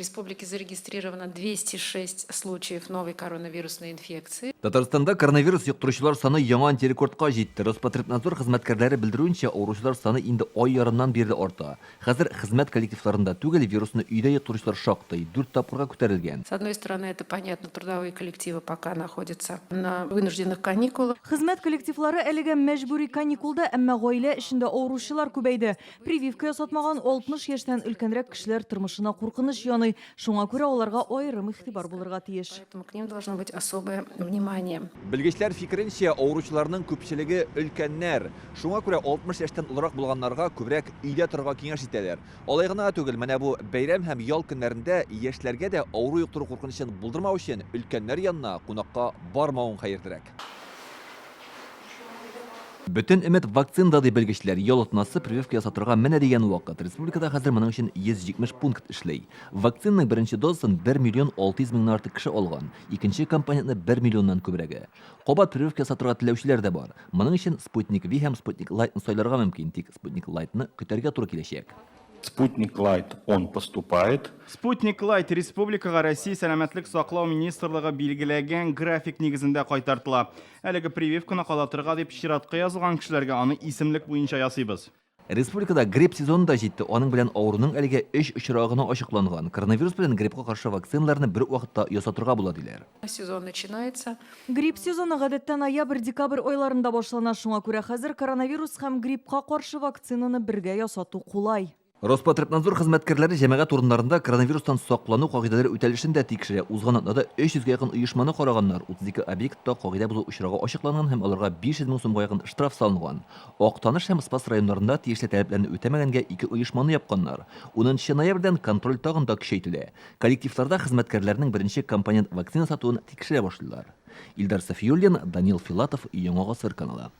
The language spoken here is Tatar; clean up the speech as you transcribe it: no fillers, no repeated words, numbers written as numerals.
республике зарегистрировано 206 случаев новой коронавирусной инфекции. Татарстанда коронавирус yuqtiruvchilar soni yangi antirekordga yetdi. Rospotrebnadzor xizmatkorlari bildirүенчә, авыручылар саны инде ай ярымнан бері арта. Хәзер хезмәт коллективларында түгел вирусны өйдә йоктыручылар шактый 4 тапкырга күтәрелгән. С одной стороны, это понятно, трудовые коллективы пока находятся на вынужденных каникулах. Хезмәт коллективлары әлегә мәҗбүри каникулда, әмма гаилә эшендә авыручылар күбәйде. Прививка ясатмаган 60 яшьтән өлкәнрәк кешеләр тормышына куркыныч яный. Шуңа күрә аларга аерым игътибар булырга тиеш. Поэтому к ним должно быть особое внимание. Белгечләр фикеренчә, авыручыларның күпчелеге өлкәннәр. Шуңа күрә 60 яшьтән уларак булганнарга күбрәк өйдә торырга киңәш итәләр. Алай гына түгел, менә бу бәйрәм һәм ял көннәрендә яшьләргә дә авыру юктыру куркынычын булдырмау өчен өлкәннәр янына кунакка бармавын хәерлерәк. Бүтән өмет вакцинада ди белгечләр. Ял атнасы прививка ясатырга менә дигән вакыт. Республикада хәзер моның өчен 170 пункт эшләй. Вакцинаның беренче дозасын 1 миллион 600 меңнән артык кеше алган. Икенче компонентны 1 миллионнан күбрәге. Кабат прививка ясатырга теләүчеләр дә бар. Моның өчен Спутник V һәм Спутник Light сайларга мөмкин, тик Спутник Light'ны көтәргә туры киләчәк. Спутник Лайт, он поступает. Спутник Лайт республикага Россия сәламәтлек саклау министрлыгы билгеләгән график нигезендә кайтартыла. Әлеге прививканы калатырга дип чиратка язылган кешеләргә аны исемлек буенча ясыйбыз. Республикада грипп сезоны да җитте. Аның белән авыруның әлегә 3 очрагына ачыкланган. Коронавирус белән гриппка каршы вакциналарны бер вакытта ясатырга була диләр. Сезон начинается. Грипп сезоны гадәттә ноябрь-декабрь айларында башлана. Шуңа күрә хәзер коронавирус һәм гриппка каршы вакцинаны бергә ясату кулай. Роспотребнадзор хезмәткәрләре җәмәгать урыннарында коронавирустан саклану кагыйдәләре үтәлешен дә тикшерә. Узган атнада 300-гә якын оешманы караганнар. 32 объектта кагыйдә бузу очрагы ачыкланган һәм аларга 500 мең сумга якын штраф салынган. Актаныш һәм Спас районнарында тиешле таләпләрне үтәмәгәнгә 2 оешманы япканнар. 10 ноябрьдән контроль тагын да көчәйтелә. Коллективларда хезмәткәрләрнең беренче компонент вакцина сатуын тикшерә башлыйлар. Илдар Сафиуллин, Данил Филатов, Яңа Гасыр каналы.